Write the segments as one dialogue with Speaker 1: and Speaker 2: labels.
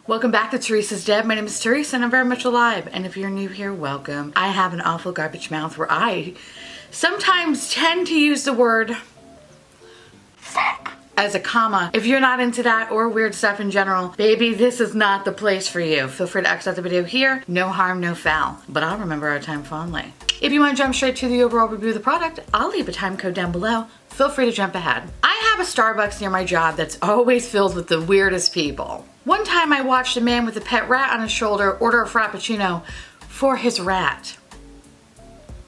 Speaker 1: Welcome back to Theresa.is.Dead. My name is Theresa and I'm very much alive. And if you're new here, welcome. I have an awful garbage mouth where I sometimes tend to use the word fuck as a comma. If you're not into that or weird stuff in general, baby, this is not the place for you. Feel free to exit the video here. No harm, no foul. But I'll remember our time fondly. If you want to jump straight to the overall review of the product, I'll leave a time code down below. Feel free to jump ahead. I have a Starbucks near my job that's always filled with the weirdest people. One time I watched a man with a pet rat on his shoulder order a frappuccino for his rat.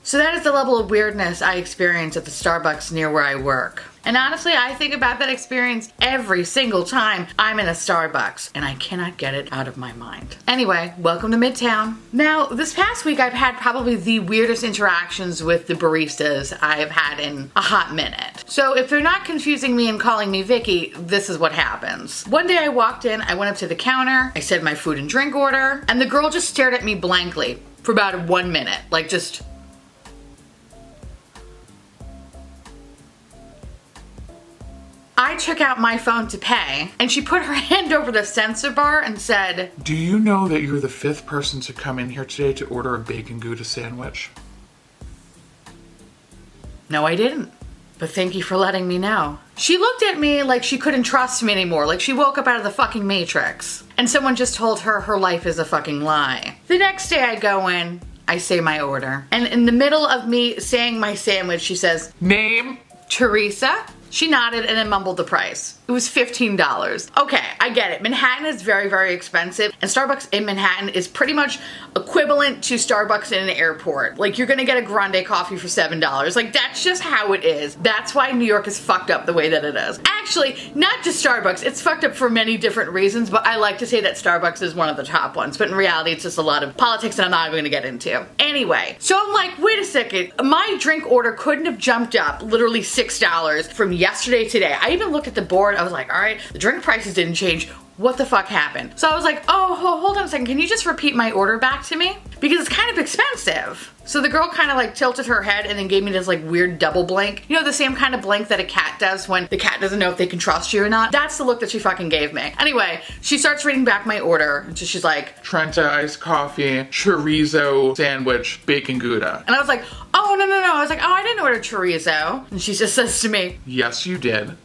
Speaker 1: So that is the level of weirdness I experience at the Starbucks near where I work. And honestly, I think about that experience every single time I'm in a Starbucks, and I cannot get it out of my mind. Anyway, welcome to Midtown. Now, this past week I've had probably the weirdest interactions with the baristas I have had in a hot minute. So if they're not confusing me and calling me Vicky, this is what happens. One day I walked in, I went up to the counter, I said my food and drink order, and the girl just stared at me blankly for about 1 minute, like just... I took out my phone to pay, and she put her hand over the sensor bar and said,
Speaker 2: "Do you know that you're the 5th person to come in here today to order a bacon Gouda sandwich?"
Speaker 1: No, I didn't. But thank you for letting me know. She looked at me like she couldn't trust me anymore, like she woke up out of the fucking Matrix. And someone just told her her life is a fucking lie. The next day I go in, I say my order. And in the middle of me saying my sandwich, she says,
Speaker 2: "Name?"
Speaker 1: "Teresa." She nodded and then mumbled the price. It was $15. Okay, I get it. Manhattan is very, very expensive, and Starbucks in Manhattan is pretty much equivalent to Starbucks in an airport. Like, you're gonna get a grande coffee for $7. Like, that's just how it is. That's why New York is fucked up the way that it is. Actually, not just Starbucks. It's fucked up for many different reasons, but I like to say that Starbucks is one of the top ones. But in reality, it's just a lot of politics that I'm not even gonna get into. Anyway, so I'm like, wait a second. My drink order couldn't have jumped up literally $6 from yesterday to today. I even looked at the board. I was like, all right, the drink prices didn't change. What the fuck happened? So I was like, oh, hold on a second. Can you just repeat my order back to me? Because it's kind of expensive. So the girl kind of like tilted her head and then gave me this like weird double blink. You know, the same kind of blink that a cat does when the cat doesn't know if they can trust you or not. That's the look that she fucking gave me. Anyway, she starts reading back my order. And so she's like,
Speaker 2: "Trenta iced coffee, chorizo sandwich, bacon Gouda."
Speaker 1: and I was like, oh, no. I was like, oh, I didn't order chorizo. And she just says to me,
Speaker 2: "Yes, you did."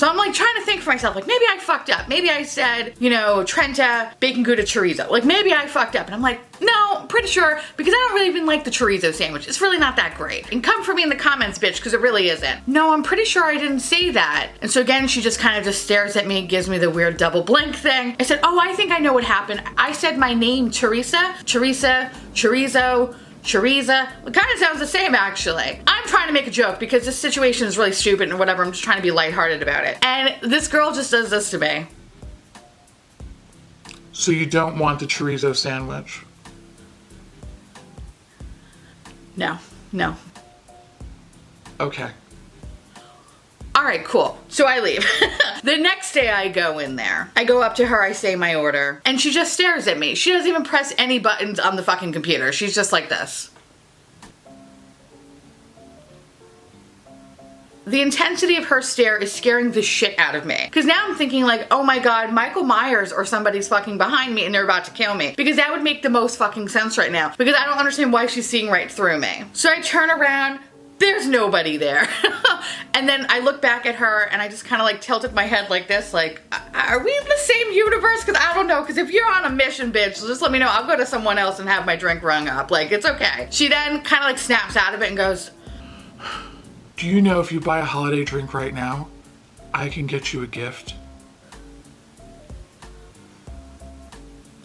Speaker 1: so I'm like trying to think for myself, like maybe I fucked up. Maybe I said, you know, Trenta, bacon Gouda, chorizo. Like maybe I fucked up. And I'm like, no, pretty sure, because I don't really even like the chorizo sandwich. It's really not that great. And come for me in the comments, bitch, because it really isn't. No, I'm pretty sure I didn't say that. And so again, she just kind of just stares at me, gives me the weird double blink thing. I said, oh, I think I know what happened. I said my name, Theresa, chorizo, chorizo. It kind of sounds the same, actually. I'm trying to make a joke because this situation is really stupid and whatever. I'm just trying to be lighthearted about it. And this girl just does this to me.
Speaker 2: So you don't want the chorizo sandwich?
Speaker 1: No.
Speaker 2: Okay.
Speaker 1: All right, cool. So I leave. The next day I go in there. I go up to her, I say my order, and she just stares at me. She doesn't even press any buttons on the fucking computer. She's just like this. The intensity of her stare is scaring the shit out of me. Because now I'm thinking like, oh my god, Michael Myers or somebody's fucking behind me and they're about to kill me. Because that would make the most fucking sense right now. Because I don't understand why she's seeing right through me. So I turn around, there's nobody there. And then I look back at her and I just kind of like tilted my head like this, like, are we in the same universe? Because I don't know, because if you're on a mission, bitch, just let me know. I'll go to someone else and have my drink rung up. Like, it's okay. She then kind of like snaps out of it and goes,
Speaker 2: "Do you know if you buy a holiday drink right now, I can get you a gift?"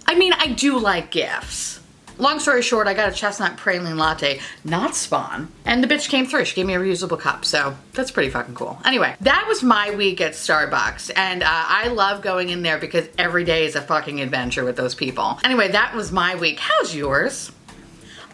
Speaker 1: I mean, I do like gifts. Long story short, I got a chestnut praline latte, not Spawn, and the bitch came through. She gave me a reusable cup, so that's pretty fucking cool. Anyway, that was my week at Starbucks, and I love going in there because every day is a fucking adventure with those people. Anyway, that was my week. How's yours?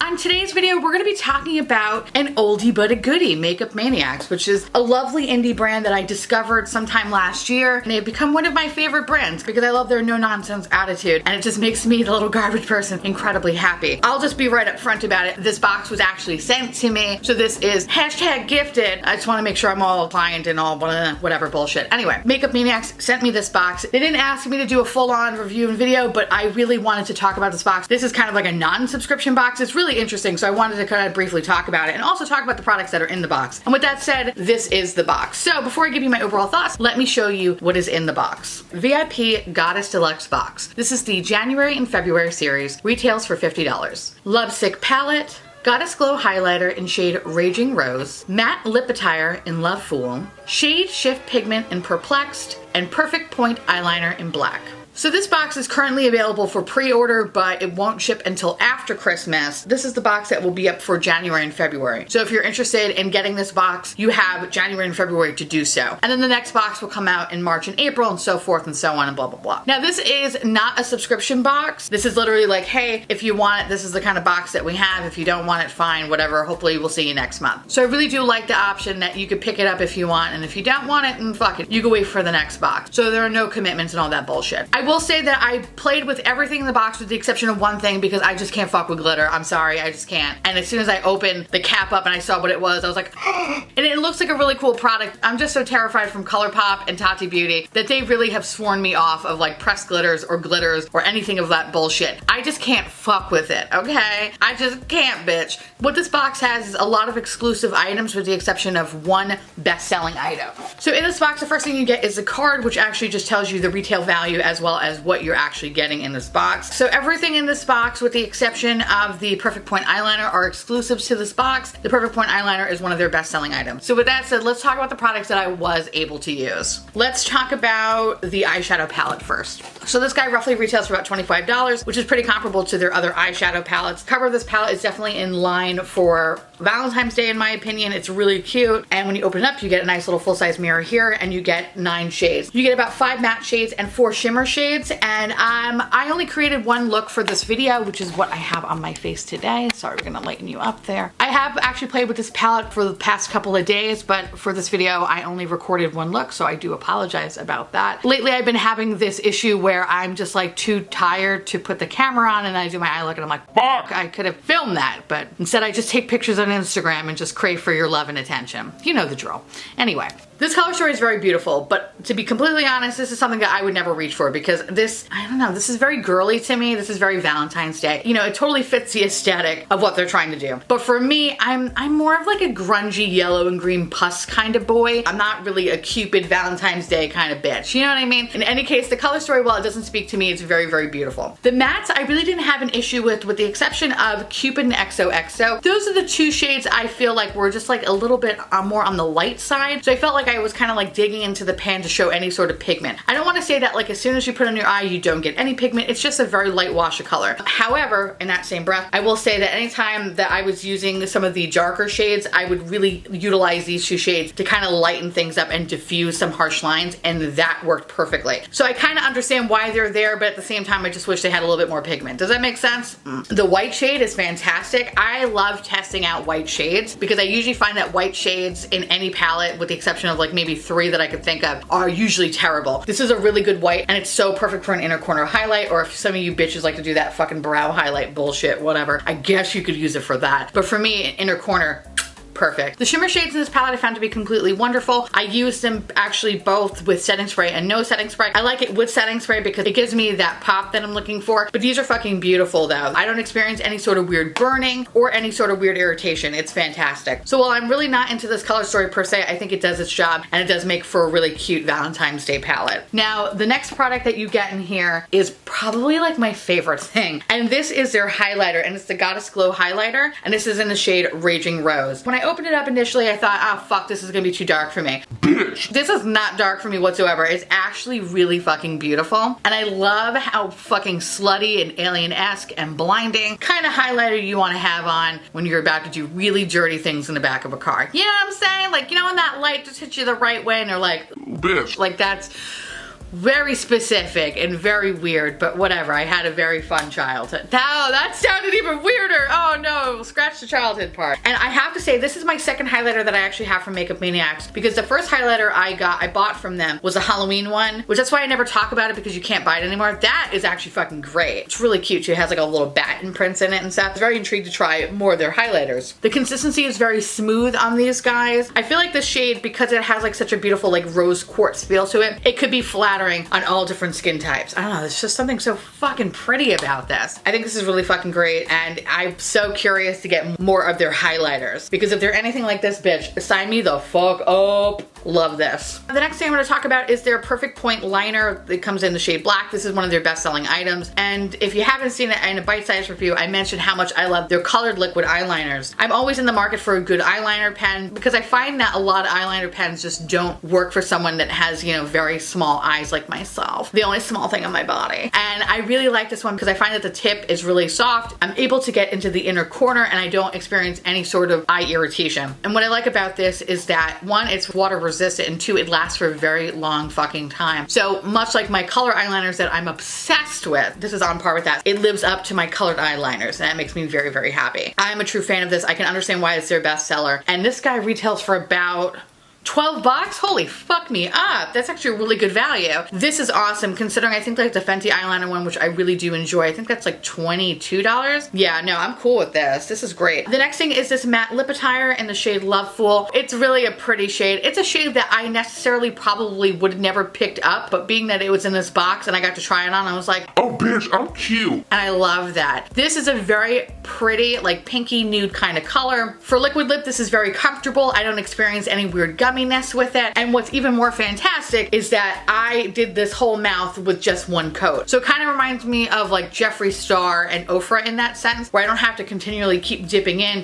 Speaker 1: On today's video, we're gonna be talking about an oldie but a goodie, Makeup Maniacs, which is a lovely indie brand that I discovered sometime last year, and they've become one of my favorite brands because I love their no-nonsense attitude, and it just makes me, the little garbage person, incredibly happy. I'll just be right up front about it. This box was actually sent to me, so this is hashtag gifted. I just wanna make sure I'm all client and all whatever bullshit. Anyway, Makeup Maniacs sent me this box. They didn't ask me to do a full-on review and video, but I really wanted to talk about this box. This is kind of like a non-subscription box. It's really interesting, so I wanted to kind of briefly talk about it and also talk about the products that are in the box. And with that said, this is the box. So before I give you my overall thoughts, let me show you what is in the box. VIP Goddess Deluxe box. This is the January and February series. Retails for $50. Lovesick palette. Goddess Glow highlighter in shade Raging Rose, matte lip attire in Love Fool, shade Shift Pigment in Perplexed, and Perfect Point eyeliner in Black. So this box is currently available for pre-order, but it won't ship until after Christmas. This is the box that will be up for January and February. So if you're interested in getting this box, you have January and February to do so. And then the next box will come out in March and April and so forth and so on and blah, blah, blah. Now this is not a subscription box. This is literally like, hey, if you want it, this is the kind of box that we have. If you don't want it, fine, whatever. Hopefully we'll see you next month. So I really do like the option that you could pick it up if you want, and if you don't want it, then fuck it. You can wait for the next box. So there are no commitments and all that bullshit. I will say that I played with everything in the box with the exception of one thing because I just can't fuck with glitter. I'm sorry, I just can't. And as soon as I opened the cap up and I saw what it was, I was like, and it looks like a really cool product. I'm just so terrified from ColourPop and Tati Beauty that they really have sworn me off of like pressed glitters or anything of that bullshit. I just can't fuck with it, okay? I just can't, bitch. What this box has is a lot of exclusive items with the exception of one best-selling item. So in this box, the first thing you get is a card which actually just tells you the retail value as well as what you're actually getting in this box. So everything in this box with the exception of the Perfect Point eyeliner are exclusives to this box. The Perfect Point eyeliner is one of their best-selling items. So with that said, let's talk about the products that I was able to use. Let's talk about the eyeshadow palette first. So this guy roughly retails for about $25, which is pretty comparable to their other eyeshadow palettes. The cover of this palette is definitely in line for Valentine's Day in my opinion. It's really cute, and when you open it up you get a nice little full-size mirror here and you get 9 shades. You get about 5 matte shades and 4 shimmer shades, and I only created one look for this video, which is what I have on my face today. Sorry, we're gonna lighten you up there. I have actually played with this palette for the past couple of days, but for this video I only recorded one look, so I do apologize about that. Lately I've been having this issue where I'm just like too tired to put the camera on and I do my eye look and I'm like, fuck, I could have filmed that, but instead I just take pictures on Instagram and just crave for your love and attention. You know the drill. Anyway, this color story is very beautiful, but to be completely honest, this is something that I would never reach for because this, I don't know, this is very girly to me. This is very Valentine's Day. You know, it totally fits the aesthetic of what they're trying to do. But for me, I'm more of like a grungy yellow and green pus kind of boy. I'm not really a Cupid Valentine's Day kind of bitch. You know what I mean? In any case, the color story, while it doesn't speak to me, it's very, very beautiful. The mattes, I really didn't have an issue with the exception of Cupid and XOXO. Those are the 2 shades I feel like were just like a little bit more on the light side. So I felt like I was kind of like digging into the pan to show any sort of pigment. I don't want to say that like as soon as you put it on your eye, you don't get any pigment. It's just a very light wash of color. However, in that same breath, I will say that anytime that I was using some of the darker shades, I would really utilize these 2 shades to kind of lighten things up and diffuse some harsh lines, and that worked perfectly. So I kind of understand why they're there, but at the same time, I just wish they had a little bit more pigment. Does that make sense? The white shade is fantastic. I love testing out white shades because I usually find that white shades in any palette, with the exception of like maybe 3 that I could think of, are usually terrible. This is a really good white, and it's so perfect for an inner corner highlight, or if some of you bitches like to do that fucking brow highlight bullshit, whatever, I guess you could use it for that. But for me, inner corner, perfect. The shimmer shades in this palette I found to be completely wonderful. I use them actually both with setting spray and no setting spray. I like it with setting spray because it gives me that pop that I'm looking for, but these are fucking beautiful though. I don't experience any sort of weird burning or any sort of weird irritation. It's fantastic. So while I'm really not into this color story per se, I think it does its job and it does make for a really cute Valentine's Day palette. Now, the next product that you get in here is probably like my favorite thing, and this is their highlighter, and it's the Goddess Glow highlighter, and this is in the shade Raging Rose. When I opened it up initially, I thought, oh fuck, this is gonna be too dark for me. Bitch! This is not dark for me whatsoever. It's actually really fucking beautiful, and I love how fucking slutty and alien-esque and blinding kind of highlighter you want to have on when you're about to do really dirty things in the back of a car. You know what I'm saying? Like, you know when that light just hits you the right way and you're like, bitch. Like that's Very specific and very weird, but whatever. I had a very fun childhood. Now that sounded even weirder. Oh no, scratch the childhood part. And I have to say, this is my second highlighter that I actually have from Makeup Maniacs, because the first highlighter I bought from them was a Halloween one, which that's why I never talk about it, because you can't buy it anymore. That is actually fucking great. It's really cute too. It has like a little bat imprints in it and stuff. I was very intrigued to try more of their highlighters. The consistency is very smooth on these guys. I feel like the shade, because it has like such a beautiful like rose quartz feel to it, it could be flattering on all different skin types. I don't know, there's just something so fucking pretty about this. I think this is really fucking great, and I'm so curious to get more of their highlighters, because if they're anything like this, bitch, sign me the fuck up. Love this. The next thing I'm going to talk about is their Perfect Point liner. It comes in the shade black. This is one of their best-selling items, and if you haven't seen it in a bite-sized review, I mentioned how much I love their colored liquid eyeliners. I'm always in the market for a good eyeliner pen, because I find that a lot of eyeliner pens just don't work for someone that has, you know, very small eyes like myself. The only small thing on my body. And I really like this one because I find that the tip is really soft. I'm able to get into the inner corner and I don't experience any sort of eye irritation. And what I like about this is that, one, it's water resistant, and two, it lasts for a very long fucking time. So much like my color eyeliners that I'm obsessed with, this is on par with that. It lives up to my colored eyeliners, and that makes me very, very happy. I'm a true fan of this. I can understand why it's their bestseller. And this guy retails for about $12? Holy fuck me up. That's actually a really good value. This is awesome, considering I think like the Fenty eyeliner one, which I really do enjoy, I think that's like $22. Yeah, no, I'm cool with this. This is great. The next thing is this matte lip attire in the shade Loveful. It's really a pretty shade. It's a shade that I necessarily probably would have never picked up, but being that it was in this box and I got to try it on, I was like, oh bitch, I'm cute. And I love that. This is a very pretty, like pinky nude kind of color. For liquid lip, this is very comfortable. I don't experience any weird gumminess with it. And what's even more fantastic is that I did this whole mouth with just one coat. So it kind of reminds me of like Jeffree Star and Ofra in that sense, where I don't have to continually keep dipping in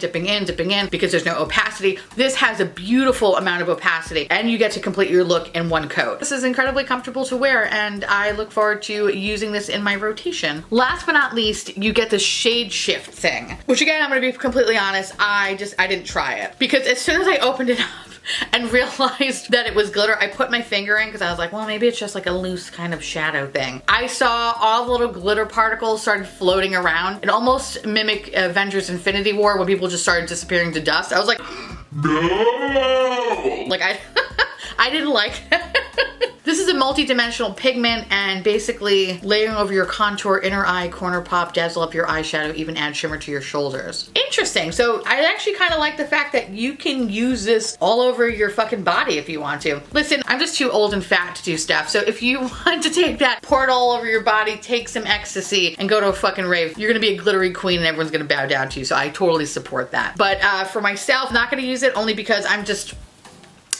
Speaker 1: because there's no opacity. This has a beautiful amount of opacity and you get to complete your look in one coat. This is incredibly comfortable to wear and I look forward to using this in my rotation. Last but not least, you get the shade shift thing, which again, I'm gonna be completely honest, I didn't try it, because as soon as I opened it up and realized that it was glitter, I put my finger in because I was like, well, maybe it's just like a loose kind of shadow thing. I saw all the little glitter particles started floating around. It almost mimicked Avengers Infinity War when people just started disappearing to dust. I was like, no! Like I didn't like it. This is a multi-dimensional pigment, and basically layering over your contour, inner eye, corner pop, dazzle up your eyeshadow, even add shimmer to your shoulders. Interesting. So I actually kind of like the fact that you can use this all over your fucking body if you want to. Listen, I'm just too old and fat to do stuff. So if you want to take that, pour it all over your body, take some ecstasy, and go to a fucking rave, you're gonna be a glittery queen and everyone's gonna bow down to you. So I totally support that. But for myself, not gonna use it only because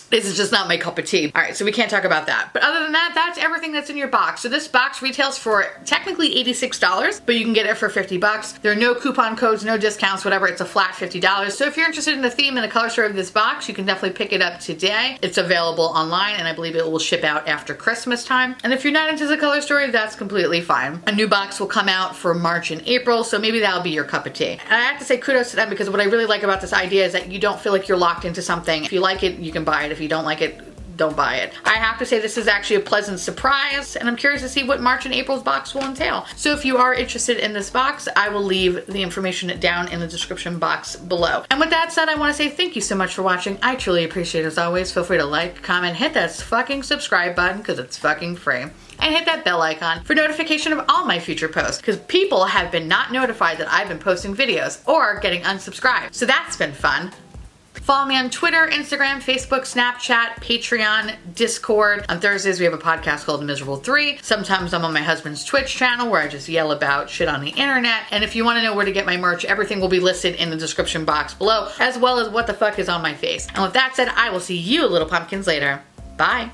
Speaker 1: this is just not my cup of tea. All right, so we can't talk about that. But other than that, that's everything that's in your box. So this box retails for technically $86, but you can get it for $50. There are no coupon codes, no discounts, whatever. It's a flat $50. So if you're interested in the theme and the color story of this box, you can definitely pick it up today. It's available online, and I believe it will ship out after Christmas time. And if you're not into the color story, that's completely fine. A new box will come out for March and April, so maybe that'll be your cup of tea. And I have to say kudos to them, because what I really like about this idea is that you don't feel like you're locked into something. If you like it, you can buy it. If you don't like it, don't buy it. I have to say this is actually a pleasant surprise, and I'm curious to see what March and April's box will entail. So if you are interested in this box, I will leave the information down in the description box below. And with that said, I want to say thank you so much for watching. I truly appreciate it as always. Feel free to like, comment, hit that fucking subscribe button because it's fucking free. And hit that bell icon for notification of all my future posts, because people have been not notified that I've been posting videos or getting unsubscribed. So that's been fun. Follow me on Twitter, Instagram, Facebook, Snapchat, Patreon, Discord. On Thursdays, we have a podcast called Miserable 3. Sometimes I'm on my husband's Twitch channel where I just yell about shit on the internet. And if you want to know where to get my merch, everything will be listed in the description box below, as well as what the fuck is on my face. And with that said, I will see you little pumpkins later. Bye.